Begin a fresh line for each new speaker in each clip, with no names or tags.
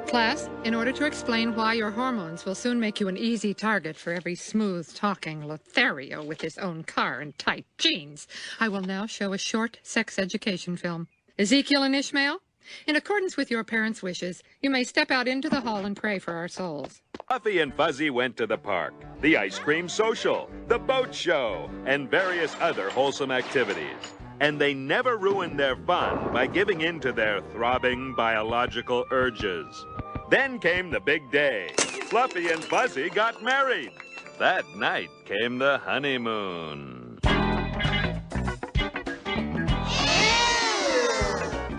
Class, in order to explain why your hormones will soon make you an easy target for every smooth-talking Lothario with his own car and tight jeans, I will now show a short sex education film. Ezekiel and Ishmael, in accordance with your parents' wishes, you may step out into the hall and pray for our souls.
Fluffy and Fuzzy went to the park, the ice cream social, the boat show, and various other wholesome activities. And they never ruined their fun by giving in to their throbbing biological urges. Then came the big day. Fluffy and Fuzzy got married. That night came the honeymoon.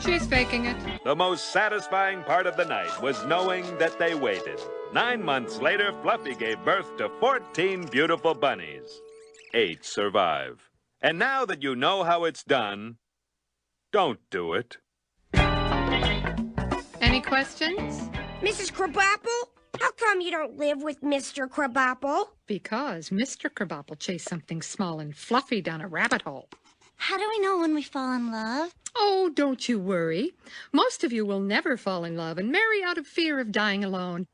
She's faking it.
The most satisfying part of the night was knowing that they waited. 9 months later, Fluffy gave birth to 14 beautiful bunnies. 8 survive. And now that you know how it's done, don't do it.
Any questions?
Mrs. Crabapple, how come you don't live with Mr. Crabapple?
Because Mr. Crabapple chased something small and fluffy down a rabbit hole.
How do we know when we fall in love?
Oh, don't you worry. Most of you will never fall in love and marry out of fear of dying alone.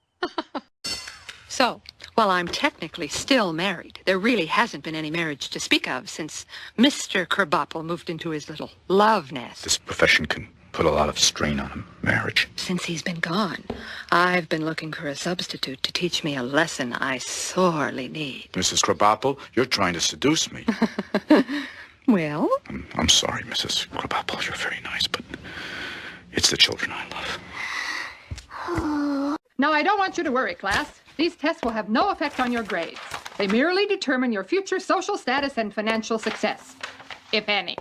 So, while I'm technically still married, there really hasn't been any marriage to speak of since Mr. Crabapple moved into his little love nest.
This profession can put a lot of strain on a marriage.
Since he's been gone, I've been looking for a substitute to teach me a lesson I sorely need.
Mrs. Crabapple, you're trying to seduce me.
Well?
I'm sorry, Mrs. Crabapple. You're very nice, but it's the children I love.
Now, I don't want you to worry, class. These tests will have no effect on your grades. They merely determine your future social status and financial success, if any.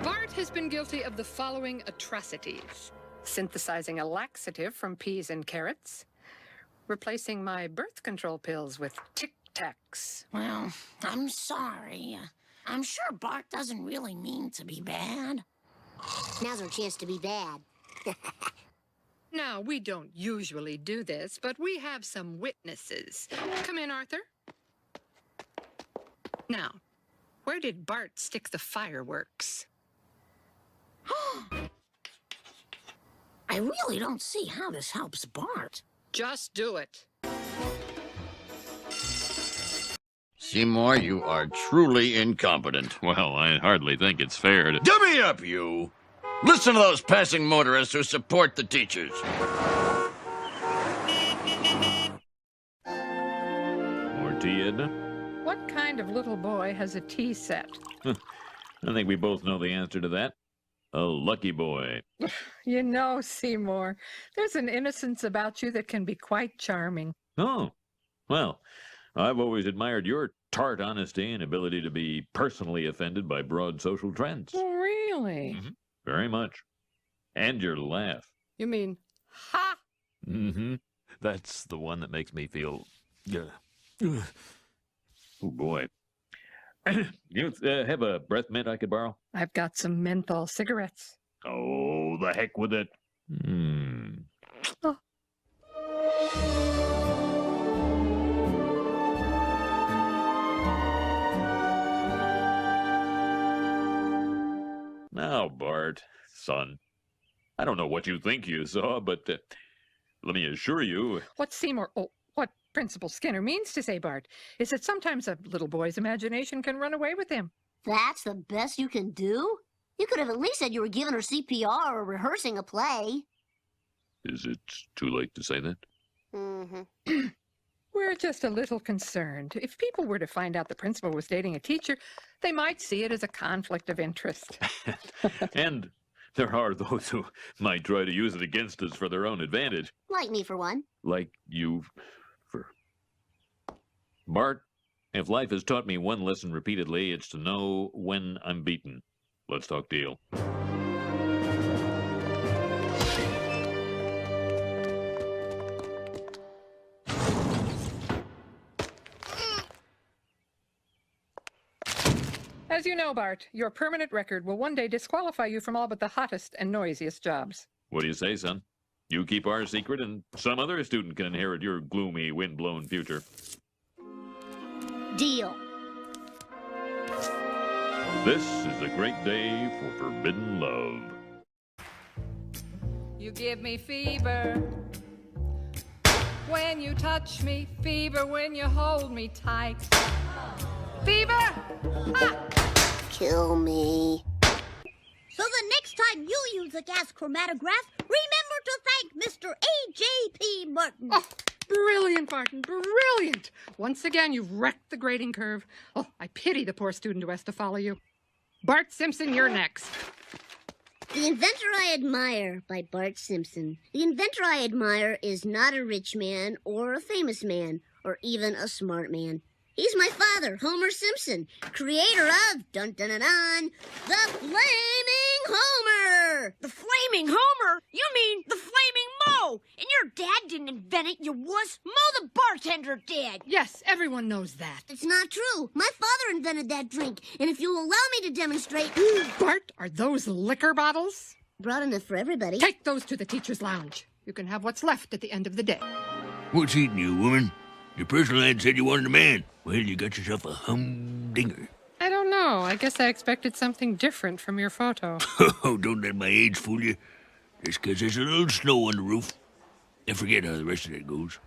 Bart has been guilty of the following atrocities: synthesizing a laxative from peas and carrots, replacing my birth control pills with Tic Tacs.
Well, I'm sorry. I'm sure Bart doesn't really mean to be bad.
Now's our chance to be bad.
Now, we don't usually do this, but we have some witnesses. Come in, Arthur. Now, where did Bart stick the fireworks?
I really don't see how this helps Bart.
Just do it.
Seymour, you are truly incompetent.
Well, I hardly think it's fair to...
Dummy up, you! Listen to those passing motorists who support the teachers.
More tea, Edna?
What kind of little boy has a tea set?
I think we both know the answer to that. A lucky boy.
You know, Seymour, there's an innocence about you that can be quite charming.
Oh, well, I've always admired your tart honesty and ability to be personally offended by broad social trends.
Really?
Mm-hmm. Very much. And your laugh.
You mean, ha?
Mm-hmm. That's the one that makes me feel... Oh, boy. You have a breath mint I could borrow?
I've got some menthol cigarettes.
Oh, the heck with it.
Oh.
Now, Bart, son, I don't know what you think you saw, but let me assure you...
What Seymour... Oh, what Principal Skinner means to say, Bart, is that sometimes a little boy's imagination can run away with him.
That's the best you can do? You could have at least said you were giving her CPR or rehearsing a play.
Is it too late to say that?
Mm-hmm.
We're just a little concerned. If people were to find out the principal was dating a teacher, they might see it as a conflict of interest.
And there are those who might try to use it against us for their own advantage.
Like me, for one.
Like you for... Bart, if life has taught me one lesson repeatedly, it's to know when I'm beaten. Let's talk deal.
As you know, Bart, your permanent record will one day disqualify you from all but the hottest and noisiest jobs.
What do you say, son? You keep our secret and some other student can inherit your gloomy, wind-blown future.
Deal.
This is a great day for forbidden love.
You give me fever when you touch me, fever when you hold me tight. Fever! Ah!
Kill me.
So the next time you use a gas chromatograph, remember to thank Mr. A.J.P. Martin.
Oh, brilliant, Barton, brilliant. Once again, you've wrecked the grading curve. Oh, I pity the poor student who has to follow you. Bart Simpson, you're next.
The Inventor I Admire by Bart Simpson. The inventor I admire is not a rich man or a famous man or even a smart man. He's my father, Homer Simpson, creator of dun-dun-dun-dun, the Flaming Homer!
The Flaming Homer? You mean the Flaming Moe? And your dad didn't invent it, you wuss. Moe the bartender did.
Yes, everyone knows that.
It's not true. My father invented that drink, and if you'll allow me to demonstrate...
Bart, are those liquor bottles?
Brought enough for everybody.
Take those to the teacher's lounge. You can have what's left at the end of the day.
What's eating you, woman? Your personal ad said you wanted a man. Well, you got yourself a humdinger.
I don't know. I guess I expected something different from your photo.
Oh, don't let my age fool you. Just 'cause there's a little snow on the roof. I forget how the rest of that goes.